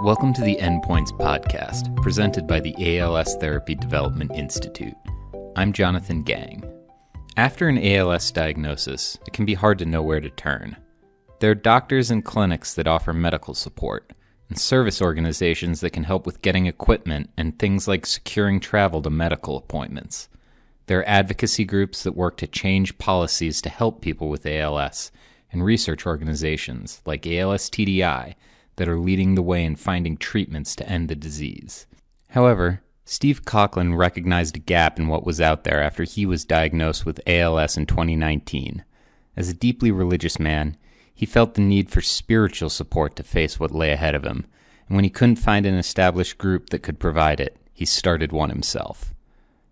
Welcome to the Endpoints podcast, presented by the ALS Therapy Development Institute. I'm Jonathan Gang. After an ALS diagnosis, it can be hard to know where to turn. There are doctors and clinics that offer medical support, and service organizations that can help with getting equipment and things like securing travel to medical appointments. There are advocacy groups that work to change policies to help people with ALS, and research organizations like ALS TDI that are leading the way in finding treatments to end the disease. However, Steve Cochlan recognized a gap in what was out there after he was diagnosed with ALS in 2019. As a deeply religious man, he felt the need for spiritual support to face what lay ahead of him, and when he couldn't find an established group that could provide it, he started one himself.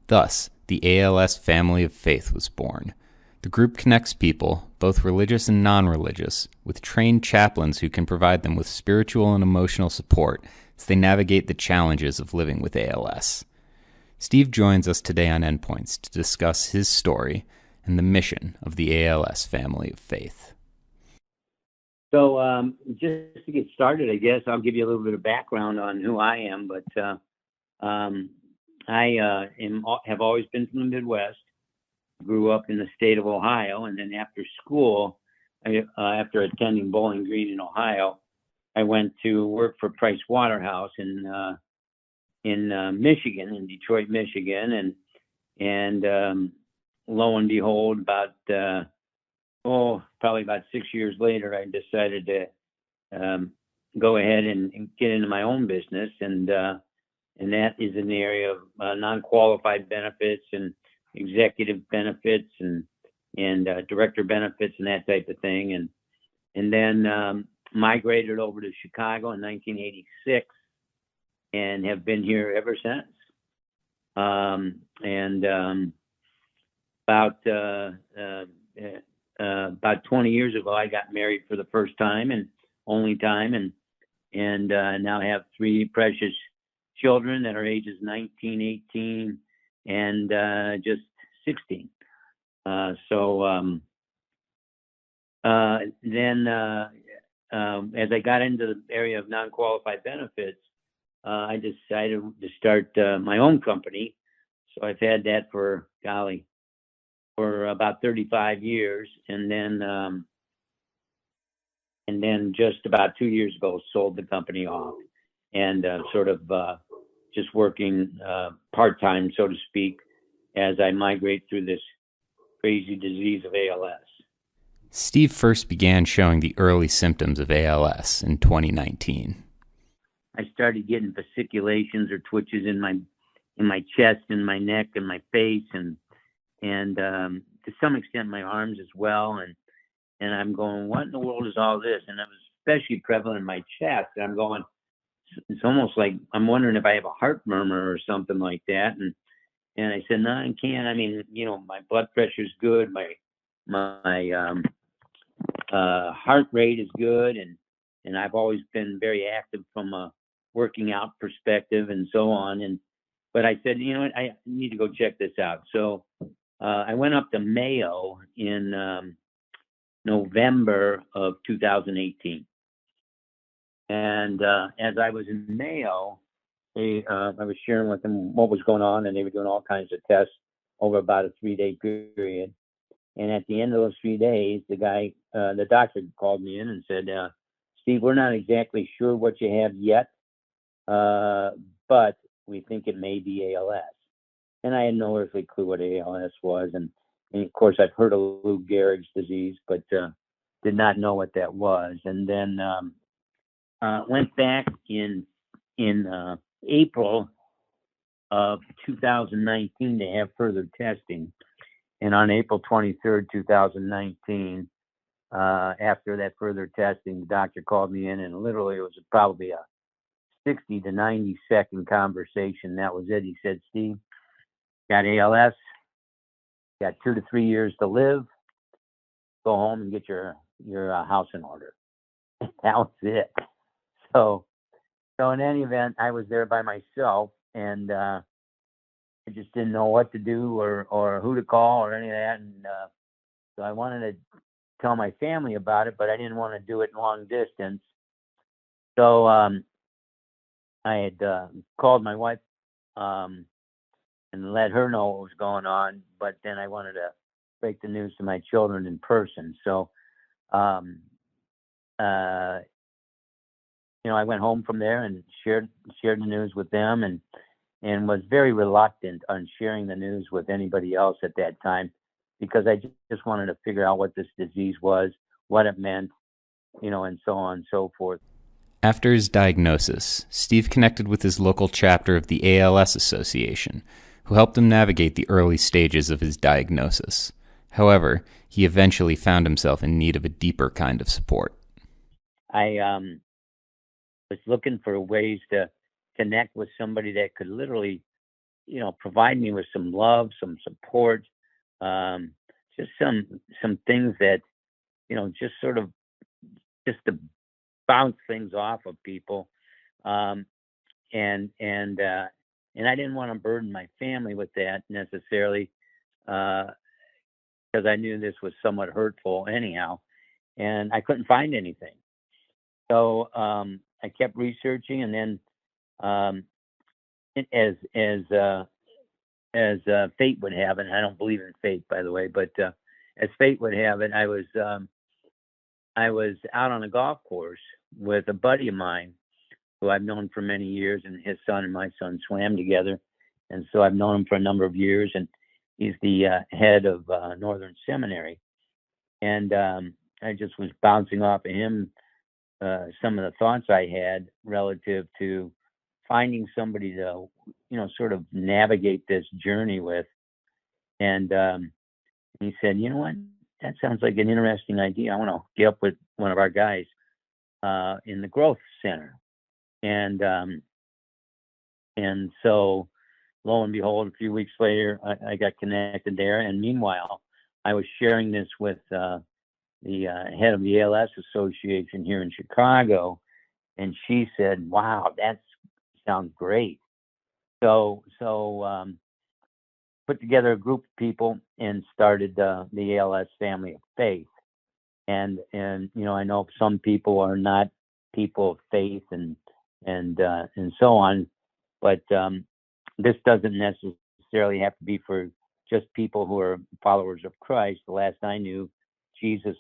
Thus, the ALS Family of Faith was born. The group connects people, both religious and non-religious, with trained chaplains who can provide them with spiritual and emotional support as they navigate the challenges of living with ALS. Steve joins us today on Endpoints to discuss his story and the mission of the ALS Family of Faith. So just to get started, I guess I'll give you a little bit of background on who I am, but I have always been from the Midwest. Grew up in the state of Ohio, and then after school, after attending Bowling Green in Ohio, I went to work for Price Waterhouse in Michigan, in Detroit, Michigan, and lo and behold, probably about 6 years later, I decided to go ahead and get into my own business, and that is in the area of non-qualified benefits and executive benefits and director benefits and that type of thing, and then migrated over to Chicago in 1986 and have been here ever since. About 20 years ago, I got married for the first time and only time, and now have three precious children that are ages 19, 18, and just 16. Then as I got into the area of non-qualified benefits, I decided to start my own company. So I've had that for about 35 years, and then just about 2 years ago sold the company off, and just working part-time, so to speak, as I migrate through this crazy disease of ALS. Steve first began showing the early symptoms of ALS in 2019. I started getting fasciculations or twitches in my chest and my neck and my face, and to some extent my arms as well. And I'm going, what in the world is all this? And it was especially prevalent in my chest. And I'm going, it's almost like I'm wondering if I have a heart murmur or something like that. And I said, no, I can't. I mean, my blood pressure's good. My heart rate is good. And I've always been very active from a working out perspective and so on. But I said, you know what, I need to go check this out. So I went up to Mayo in November of 2018. And as I was in Mayo, I was sharing with them what was going on, and they were doing all kinds of tests over about a 3-day period. And at the end of those 3 days, the doctor called me in and said, Steve, we're not exactly sure what you have yet, but we think it may be ALS. And I had no earthly clue what ALS was. And of course, I've heard of Lou Gehrig's disease, but did not know what that was. And then went back in April of 2019 to have further testing. And on April 23rd, 2019, after that further testing, the doctor called me in, and literally it was probably a 60 to 90 second conversation. That was it. He said, Steve, got ALS, got 2 to 3 years to live, go home and get your house in order. That was it. So in any event, I was there by myself, and I just didn't know what to do or who to call or any of that. And so I wanted to tell my family about it, but I didn't want to do it long distance. So I had called my wife and let her know what was going on, but then I wanted to break the news to my children in person. So, um, uh, I went home from there and shared the news with them, and was very reluctant on sharing the news with anybody else at that time, because I just wanted to figure out what this disease was, what it meant, and so on and so forth. After his diagnosis, Steve connected with his local chapter of the ALS Association, who helped him navigate the early stages of his diagnosis. However, he eventually found himself in need of a deeper kind of support. I was looking for ways to connect with somebody that could literally, provide me with some love, some support, um, just some things that, just sort of just to bounce things off of people, um, and I didn't want to burden my family with that necessarily, because I knew this was somewhat hurtful anyhow, and I couldn't find anything. So I kept researching, and then um, as fate would have it, I don't believe in fate, by the way, but as fate would have it, I was out on a golf course with a buddy of mine who I've known for many years, and his son and my son swam together, and so I've known him for a number of years, and he's the head of Northern Seminary, and I just was bouncing off of him some of the thoughts I had relative to finding somebody to, sort of navigate this journey with. And he said, you know what? That sounds like an interesting idea. I want to get up with one of our guys in the growth center. And so, lo and behold, a few weeks later, I got connected there. And meanwhile, I was sharing this with the head of the ALS Association here in Chicago, and she said, "Wow, that sounds great." So put together a group of people and started the ALS Family of Faith. And I know some people are not people of faith, and so on, but this doesn't necessarily have to be for just people who are followers of Christ. The last I knew, Jesus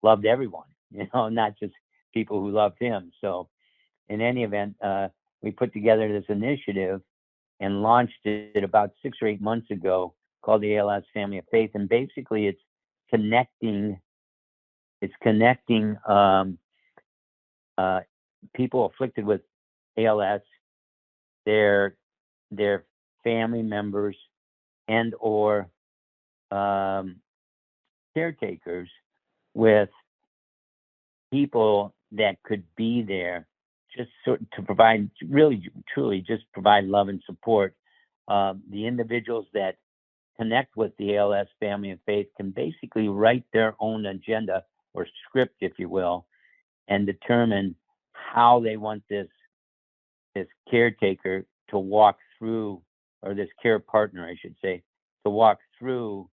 loved everyone, not just people who loved him. So in any event, we put together this initiative and launched it about 6 or 8 months ago, called the ALS Family of Faith. And basically connecting it's connecting uh, people afflicted with ALS, their family members, and or um, caretakers, with people that could be there just to provide, really truly just provide love and support. The individuals that connect with the ALS Family of Faith can basically write their own agenda or script, if you will, and determine how they want this caretaker to walk through, or this care partner, I should say, to walk through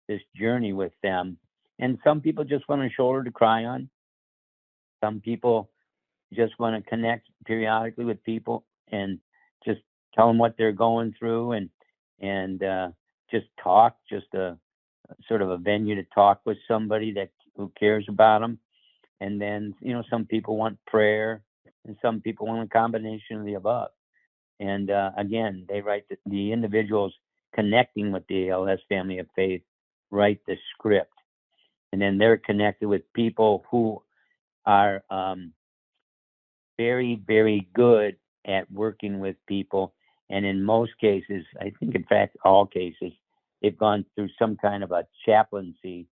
this journey with them. And some people just want a shoulder to cry on. Some people just want to connect periodically with people and just tell them what they're going through, and just talk, just a sort of a venue to talk with somebody who cares about them. And then, some people want prayer, and some people want a combination of the above. And again, they write the individuals connecting with the ALS Family of Faith write the script, and then they're connected with people who are very, very good at working with people. And in most cases, I think in fact all cases, they've gone through some kind of a chaplaincy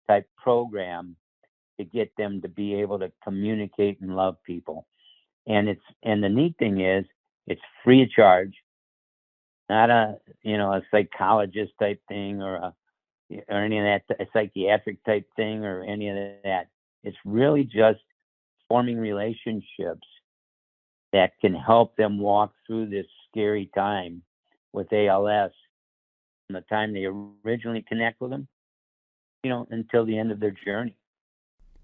type program to get them to be able to communicate and love people. And the neat thing is, it's free of charge, not a psychologist type thing, or any of that, a psychiatric type thing, or any of that. It's really just forming relationships that can help them walk through this scary time with ALS, from the time they originally connect with them, until the end of their journey.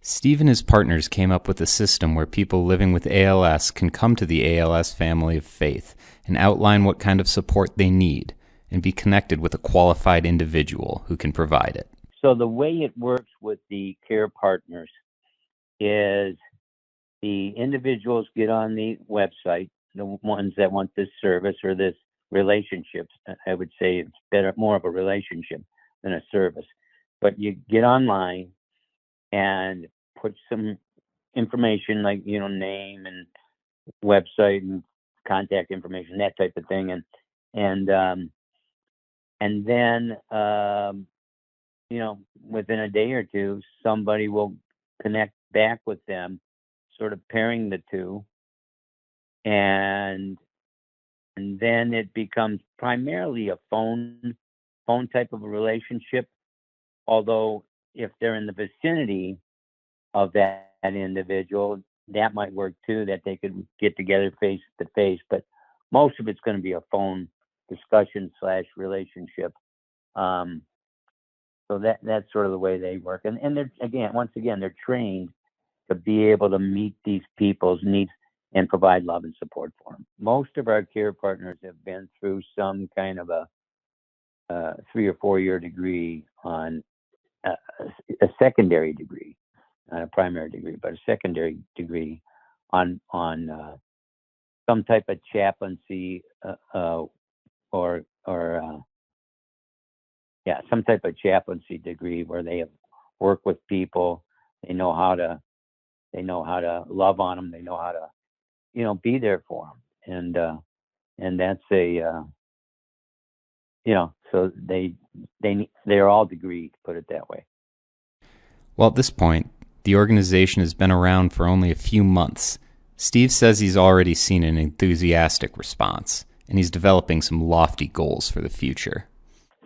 Steve and his partners came up with a system where people living with ALS can come to the ALS Family of Faith and outline what kind of support they need and be connected with a qualified individual who can provide it. So the way it works with the care partners is the individuals get on the website, the ones that want this service or this relationship. I would say it's better, more of a relationship than a service. But you get online and put some information like, name and website and contact information, that type of thing. And then, within a day or two, somebody will connect back with them, sort of pairing the two. And then it becomes primarily a phone type of a relationship. Although if they're in the vicinity of that individual, that might work too, that they could get together face to face. But most of it's going to be a phone discussion / relationship. So that's sort of the way they work. And they're, once again, they're trained to be able to meet these people's needs and provide love and support for them. Most of our care partners have been through some kind of a 3 or 4 year degree on a secondary degree, not a primary degree, but a secondary degree on some type of chaplaincy some type of chaplaincy degree where they have worked with people. They know how to love on them. They know how to be there for them. And that's so they're all degreed, put it that way. Well, at this point, the organization has been around for only a few months. Steve says he's already seen an enthusiastic response, and he's developing some lofty goals for the future.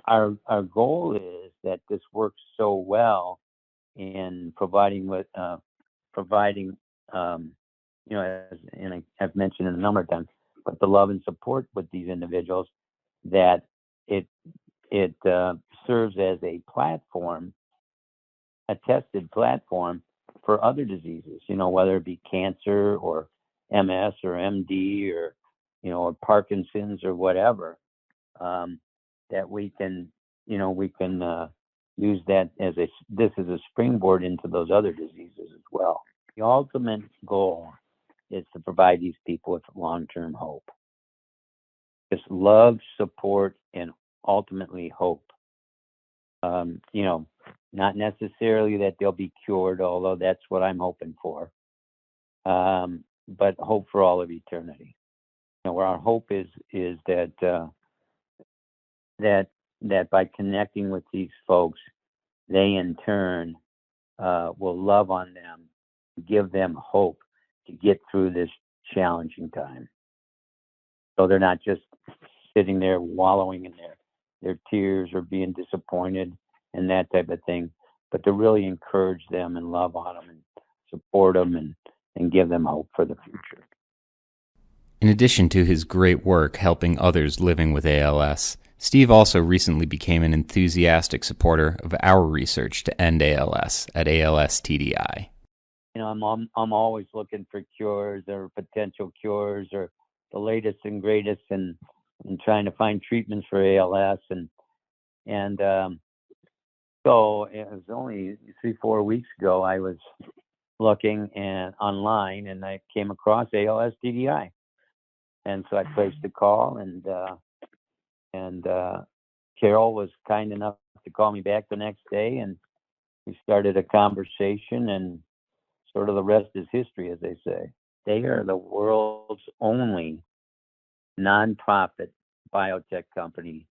Our goal is that this works so well in providing, and I've mentioned it a number of times, but the love and support with these individuals, that it serves as a platform, a tested platform for other diseases, whether it be cancer or MS or MD or, or Parkinson's or whatever, that we can use that as a springboard into those other diseases as well. The ultimate goal is to provide these people with long-term hope. Just love, support, and ultimately hope. Not necessarily that they'll be cured, although that's what I'm hoping for. But hope for all of eternity. Where our hope is that that by connecting with these folks, they in turn will love on them, give them hope to get through this challenging time. So they're not just sitting there wallowing in their tears or being disappointed and that type of thing, but to really encourage them and love on them and support them and give them hope for the future. In addition to his great work helping others living with ALS, Steve also recently became an enthusiastic supporter of our research to end ALS at ALS TDI. I'm always looking for cures or potential cures or the latest and greatest and trying to find treatments for ALS. And so it was only 3-4 weeks ago I was looking online and I came across ALS TDI. And so I placed a call and Carol was kind enough to call me back the next day, and we started a conversation, and sort of the rest is history, as they say. They are the world's only nonprofit biotech company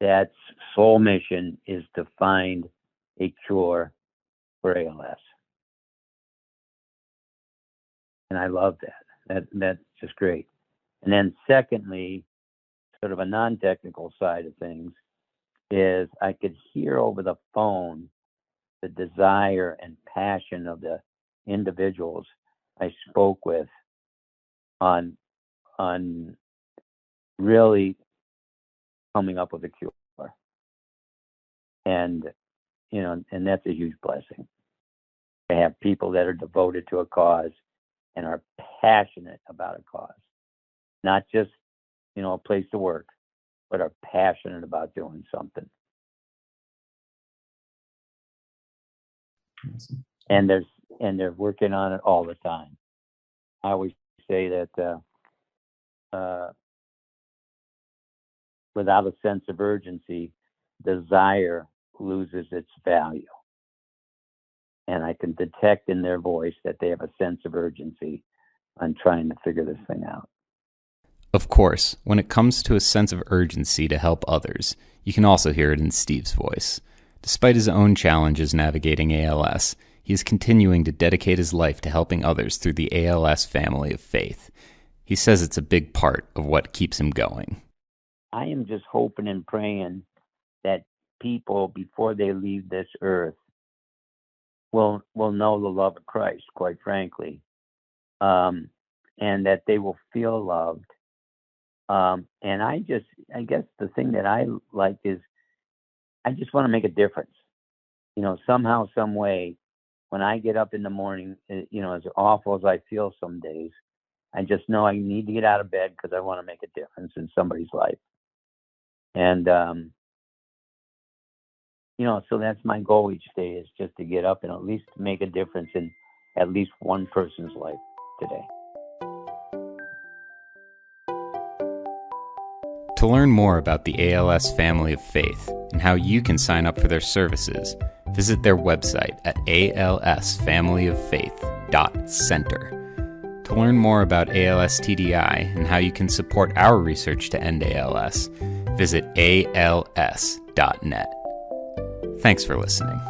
that's sole mission is to find a cure for ALS. And I love that. That's just great. And then secondly, sort of a non-technical side of things, is I could hear over the phone the desire and passion of the individuals I spoke with on really coming up with a cure. And and that's a huge blessing. to have people that are devoted to a cause and are passionate about a cause, not just, a place to work, but are passionate about doing something. Awesome. And they're working on it all the time. I always say that without a sense of urgency, desire loses its value. And I can detect in their voice that they have a sense of urgency on trying to figure this thing out. Of course, when it comes to a sense of urgency to help others, you can also hear it in Steve's voice. Despite his own challenges navigating ALS, he is continuing to dedicate his life to helping others through the ALS Family of Faith. He says it's a big part of what keeps him going. I am just hoping and praying that people, before they leave this earth, will know the love of Christ, quite frankly, and that they will feel loved. And I guess the thing that I like is I just want to make a difference. Somehow, some way, when I get up in the morning, as awful as I feel some days, I just know I need to get out of bed because I want to make a difference in somebody's life. And, so that's my goal each day, is just to get up and at least make a difference in at least one person's life today. To learn more about the ALS Family of Faith and how you can sign up for their services, visit their website at alsfamilyoffaith.center. To learn more about ALS TDI and how you can support our research to end ALS, visit als.net. Thanks for listening.